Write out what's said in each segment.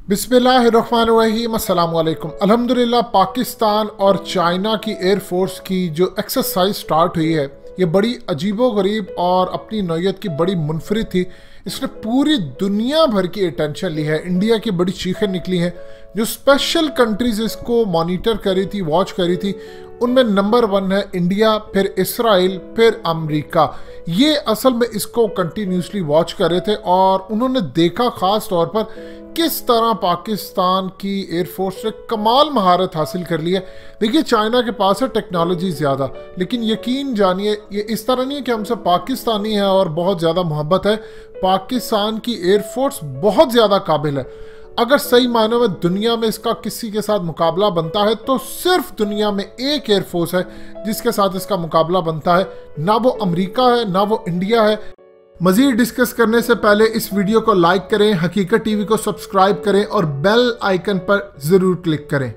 बिस्मिल्लाहिर्रहमानिर्रहीम, अस्सलाम वालेकुम। अल्हम्दुलिल्लाह पाकिस्तान और चाइना की एयरफोर्स की जो एक्सरसाइज स्टार्ट हुई है ये बड़ी अजीबोगरीब और अपनी नौयत की बड़ी मुनफरिद थी। इसने पूरी दुनिया भर की अटेंशन ली है। इंडिया की बड़ी चीखें निकली हैं। जो स्पेशल कंट्रीज इसको मॉनिटर करी थी, वॉच करी थी, उनमें नंबर 1 है इंडिया, फिर इसराइल, फिर अमेरिका। ये असल में इसको कंटिन्यूसली वॉच कर रहे थे और उन्होंने देखा ख़ास तौर पर किस तरह पाकिस्तान की एयरफोर्स ने कमाल महारत हासिल कर ली है। देखिए, चाइना के पास है टेक्नोलॉजी ज़्यादा, लेकिन यकीन जानिए ये इस तरह नहीं है कि हम सब पाकिस्तानी हैं और बहुत ज़्यादा मोहब्बत है। पाकिस्तान की एयरफोर्स बहुत ज़्यादा काबिल है। अगर सही मायनों में दुनिया में इसका किसी के साथ मुकाबला बनता है तो सिर्फ दुनिया में एक एयरफोर्स है जिसके साथ इसका मुकाबला बनता है। ना वो अमेरिका है, ना वो इंडिया है। मज़ीद डिस्कस करने से पहले इस वीडियो को लाइक करें, हकीकत टीवी को सब्सक्राइब करें और बेल आइकन पर ज़रूर क्लिक करें।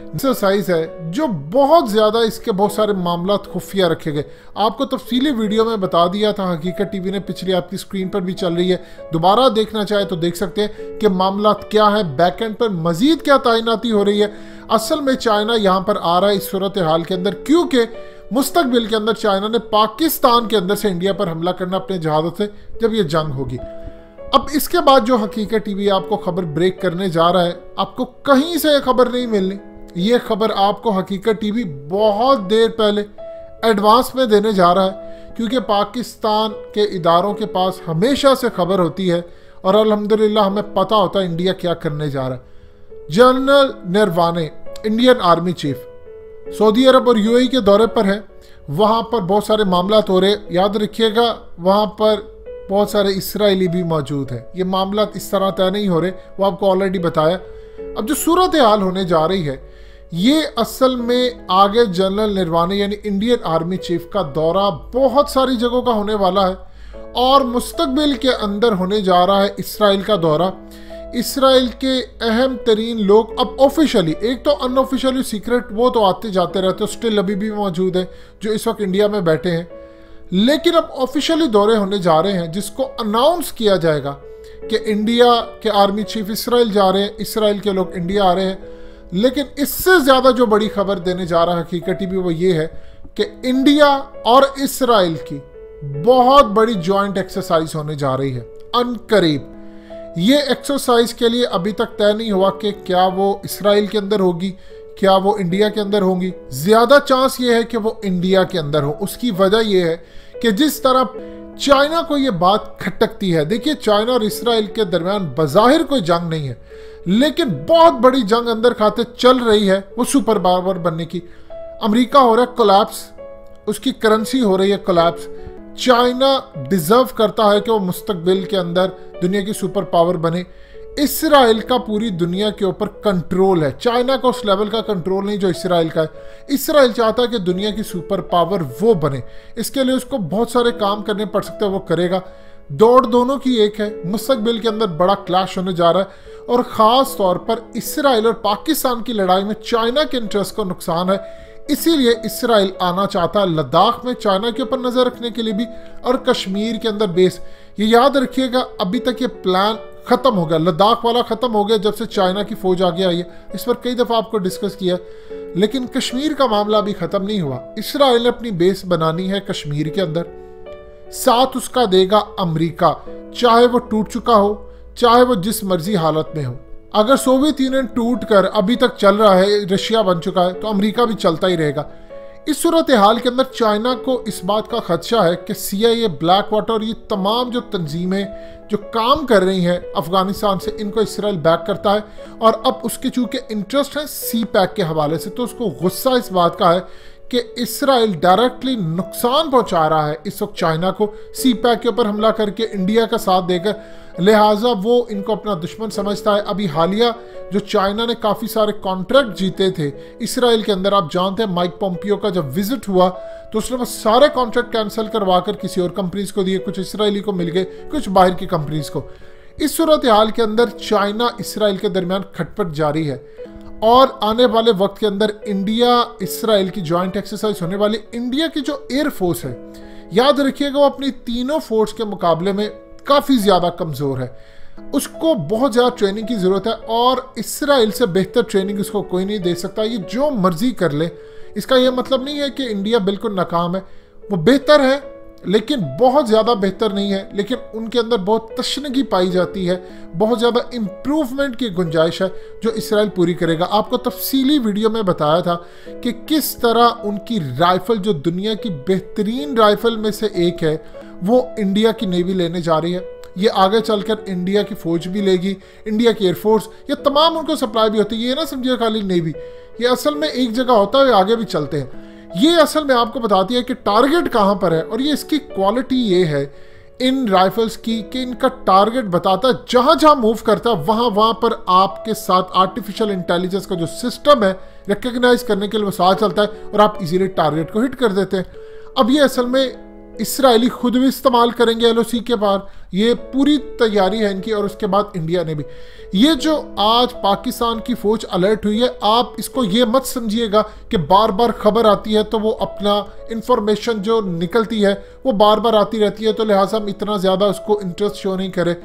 एक्सरसाइज है जो बहुत ज़्यादा, इसके बहुत सारे मामला खुफिया रखे गए। आपको तफसीली वीडियो में बता दिया था, हकीकत टीवी ने पिछली आपकी स्क्रीन पर भी चल रही है। दोबारा देखना चाहे तो देख सकते हैं कि मामला क्या है, बैक एंड पर मज़ीद क्या तैनाती हो रही है। असल में चाइना यहाँ पर आ रहा है इस सूरत हाल के अंदर, क्योंकि मुस्तकबिल के अंदर चाइना ने पाकिस्तान के अंदर से इंडिया पर हमला करना अपने जहाज़ों से, जब ये जंग होगी। अब इसके बाद जो हकीकत टीवी आपको खबर ब्रेक करने जा रहा है, आपको कहीं से खबर नहीं मिलनी। ये खबर आपको हकीकत टीवी बहुत देर पहले एडवांस में देने जा रहा है, क्योंकि पाकिस्तान के इदारों के पास हमेशा से खबर होती है और अल्हम्दुलिल्लाह हमें पता होता है इंडिया क्या करने जा रहा है। General Naravane, Indian army chief, Saudi Arab और यूएई के दौरे पर है। वहाँ पर बहुत सारे मामला हो रहे, याद रखिएगा वहाँ पर बहुत सारे इसराइली भी मौजूद हैं। ये मामला इस तरह तय नहीं हो रहे, वो आपको ऑलरेडी बताया। अब जो सूरत हाल होने जा रही है, ये असल में आगे जनरल नरवाने यानी इंडियन आर्मी चीफ का दौरा बहुत सारी जगहों का होने वाला है और मुस्तकबिल के अंदर होने जा रहा है इसराइल का दौरा। इसराइल के अहम तरीन लोग अब ऑफिशियली, एक तो अनऑफिशियली सीक्रेट, वो तो आते जाते रहते, स्टिल अभी भी मौजूद हैं जो इस वक्त इंडिया में बैठे हैं, लेकिन अब ऑफिशियली दौरे होने जा रहे हैं जिसको अनाउंस किया जाएगा कि इंडिया के आर्मी चीफ इसराइल जा रहे हैं, इसराइल के लोग इंडिया आ रहे हैं। लेकिन इससे ज़्यादा जो बड़ी खबर देने जा रहा है हकीकत टीवी, वो ये है कि इंडिया और इसराइल की बहुत बड़ी जॉइंट एक्सरसाइज होने जा रही है अनकरीब। ये एक्सरसाइज के लिए अभी तक तय नहीं हुआ कि क्या वो इसराइल के अंदर होगी, क्या वो इंडिया के अंदर होंगी। ज़्यादा चांस ये है कि वो इंडिया के अंदर हो। उसकी वजह ये है कि जिस तरह चाइना को ये बात खटकती है, देखिए चाइना और इसराइल के दरमियान बज़ाहिर कोई जंग नहीं है, लेकिन बहुत बड़ी जंग अंदर खाते चल रही है, वो सुपर पावर बनने की। अमेरिका हो रहा है कोलैप्स, उसकी करेंसी हो रही है कोलैप्स। चाइना डिजर्व करता है कि वो मुस्तकबिल के अंदर दुनिया की सुपर पावर बने। इसराइल का पूरी दुनिया के ऊपर कंट्रोल है, चाइना का उस लेवल का कंट्रोल नहीं जो इसराइल का है। इसराइल चाहता है कि दुनिया की सुपर पावर वो बने, इसके लिए उसको बहुत सारे काम करने पड़ सकते हैं, वो करेगा। दौड़ दोनों की एक है, मुस्तकबिल के अंदर बड़ा क्लैश होने जा रहा है और ख़ास तौर पर इसराइल और पाकिस्तान की लड़ाई में चाइना के इंटरेस्ट को नुकसान है। इसीलिए इसराइल आना चाहता है लद्दाख में चाइना के ऊपर नज़र रखने के लिए भी, और कश्मीर के अंदर बेस। ये याद रखिएगा, अभी तक ये प्लान ख़त्म हो गया, लद्दाख वाला ख़त्म हो गया जब से चाइना की फ़ौज आगे आई है। इस पर कई दफ़ा आपको डिस्कस किया, लेकिन कश्मीर का मामला अभी ख़त्म नहीं हुआ। इसराइल ने अपनी बेस बनानी है कश्मीर के अंदर, साथ उसका देगा अमेरिका, चाहे वो टूट चुका हो, चाहे वो जिस मर्जी हालत में हो। अगर सोवियत यूनियन टूट कर अभी तक चल रहा है, रशिया बन चुका है, तो अमेरिका भी चलता ही रहेगा। इस सूरत हाल के अंदर चाइना को इस बात का खदशा है कि CIA, ब्लैक वाटर और ये तमाम जो तंजीमें जो काम कर रही हैं अफगानिस्तान से, इनको इसराइल बैक करता है। और अब उसके चूँकि इंटरेस्ट है CPEC के हवाले से, तो उसको गुस्सा इस बात का है कि इसराइल डायरेक्टली नुकसान पहुंचा रहा है इस वक्त चाइना को, CPEC के ऊपर हमला करके, इंडिया का साथ देकर, लिहाजा वो इनको अपना दुश्मन समझता है। अभी हालिया जो चाइना ने काफ़ी सारे कॉन्ट्रैक्ट जीते थे इसराइल के अंदर, आप जानते हैं माइक पोम्पियो का जब विजिट हुआ तो उसने बस सारे कॉन्ट्रैक्ट कैंसिल करवा कर किसी और कंपनीज को दिए, कुछ इसराइली को मिल गए, कुछ बाहर की कंपनीज को। इस सूरत हाल के अंदर चाइना इसराइल के दरमियान खटपट जारी है और आने वाले वक्त के अंदर इंडिया इसराइल की जॉइंट एक्सरसाइज होने वाली। इंडिया की जो एयरफोर्स है, याद रखिएगा, वो अपनी तीनों फोर्स के मुकाबले में काफ़ी ज़्यादा कमज़ोर है। उसको बहुत ज़्यादा ट्रेनिंग की ज़रूरत है और इसराइल से बेहतर ट्रेनिंग उसको कोई नहीं दे सकता। ये जो मर्जी कर ले, इसका ये मतलब नहीं है कि इंडिया बिल्कुल नाकाम है। वो बेहतर है लेकिन बहुत ज़्यादा बेहतर नहीं है, लेकिन उनके अंदर बहुत तशनगी पाई जाती है, बहुत ज़्यादा इम्प्रूवमेंट की गुंजाइश है जो इसराइल पूरी करेगा। आपको तफसीली वीडियो में बताया था कि किस तरह उनकी राइफ़ल, जो दुनिया की बेहतरीन राइफ़ल में से एक है, वो इंडिया की नेवी लेने जा रही है। ये आगे चलकर इंडिया की फ़ौज भी लेगी, इंडिया की एयरफोर्स, ये तमाम उनको सप्लाई भी होती है। ये ना समझिए खाली नेवी, ये असल में एक जगह होता है, आगे भी चलते हैं। ये असल में आपको बताती है कि टारगेट कहाँ पर है, और ये इसकी क्वालिटी ये है इन राइफल्स की कि इनका टारगेट बताता है, जहाँ जहाँ मूव करता है वहाँ पर आपके साथ आर्टिफिशियल इंटेलिजेंस का जो सिस्टम है रिकग्नाइज करने के लिए वो साथ चलता है और आप इजीली टारगेट को हिट कर देते हैं। अब ये असल में इसराइली खुद भी इस्तेमाल करेंगे एलओसी के बाद, ये पूरी तैयारी है इनकी, और उसके बाद इंडिया ने भी। ये जो आज पाकिस्तान की फौज अलर्ट हुई है, आप इसको ये मत समझिएगा कि बार बार खबर आती है तो वो अपना इंफॉर्मेशन जो निकलती है वो बार बार आती रहती है, तो लिहाजा हम इतना ज़्यादा उसको इंटरेस्ट शो नहीं करें।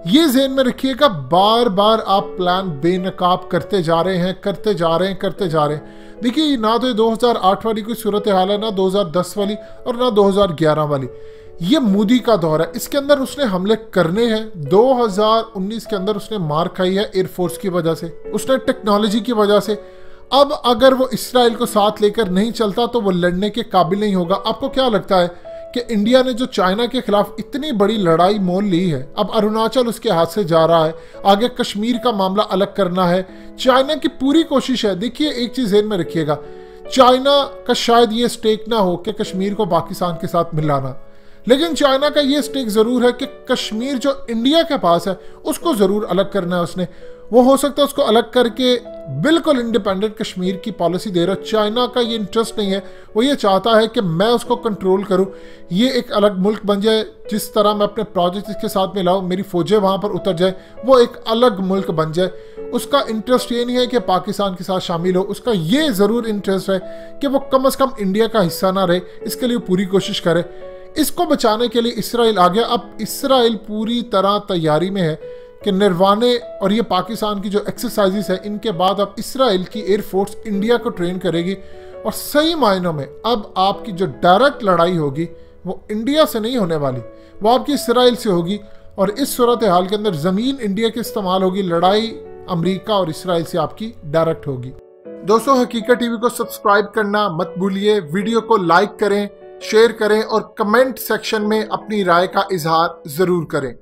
ये ज़हन में रखिएगा, बार बार आप प्लान बेनकाब करते जा रहे हैं, करते जा रहे हैं। देखिए, ना तो ये 2008 वाली कोई सूरत हाल है, ना 2010 वाली और ना 2011 वाली। ये मोदी का दौर है, इसके अंदर उसने हमले करने हैं। 2019 के अंदर उसने मार खाई है एयरफोर्स की वजह से, उसने टेक्नोलॉजी की वजह से। अब अगर वो इसराइल को साथ लेकर नहीं चलता तो वो लड़ने के काबिल नहीं होगा। आपको क्या लगता है कि इंडिया ने जो चाइना के खिलाफ इतनी बड़ी लड़ाई मोल ली है, अब अरुणाचल उसके हाथ से जा रहा है, आगे कश्मीर का मामला अलग करना है, चाइना की पूरी कोशिश है। देखिए, एक चीज़ ध्यान में रखिएगा, चाइना का शायद ये स्टेक ना हो कि कश्मीर को पाकिस्तान के साथ मिलाना, लेकिन चाइना का ये स्टेक ज़रूर है कि कश्मीर जो इंडिया के पास है उसको ज़रूर अलग करना है उसने। वो हो सकता है उसको अलग करके बिल्कुल इंडिपेंडेंट कश्मीर की पॉलिसी दे रहा है। चाइना का ये इंटरेस्ट नहीं है, वो ये चाहता है कि मैं उसको कंट्रोल करूं, ये एक अलग मुल्क बन जाए। जिस तरह मैं अपने प्रोजेक्ट इसके साथ में लाऊं, मेरी फौजें वहाँ पर उतर जाए, वो एक अलग मुल्क बन जाए। उसका इंटरेस्ट ये नहीं है कि पाकिस्तान के साथ शामिल हो, उसका ये ज़रूर इंटरेस्ट है कि वो कम से कम इंडिया का हिस्सा ना रहे। इसके लिए पूरी कोशिश करे। इसको बचाने के लिए इसराइल आ गया। अब इसराइल पूरी तरह तैयारी में है कि निर्वाणे और ये पाकिस्तान की जो एक्सरसाइजेस है, इनके बाद अब इसराइल की एयरफोर्स इंडिया को ट्रेन करेगी, और सही मायनों में अब आपकी जो डायरेक्ट लड़ाई होगी वो इंडिया से नहीं होने वाली, वो आपकी इसराइल से होगी। और इस सूरत हाल के अंदर ज़मीन इंडिया की इस्तेमाल होगी, लड़ाई अमेरिका और इसराइल से आपकी डायरेक्ट होगी। दोस्तों, हकीकत टीवी को सब्सक्राइब करना मत भूलिए, वीडियो को लाइक करें, शेयर करें और कमेंट सेक्शन में अपनी राय का इजहार ज़रूर करें।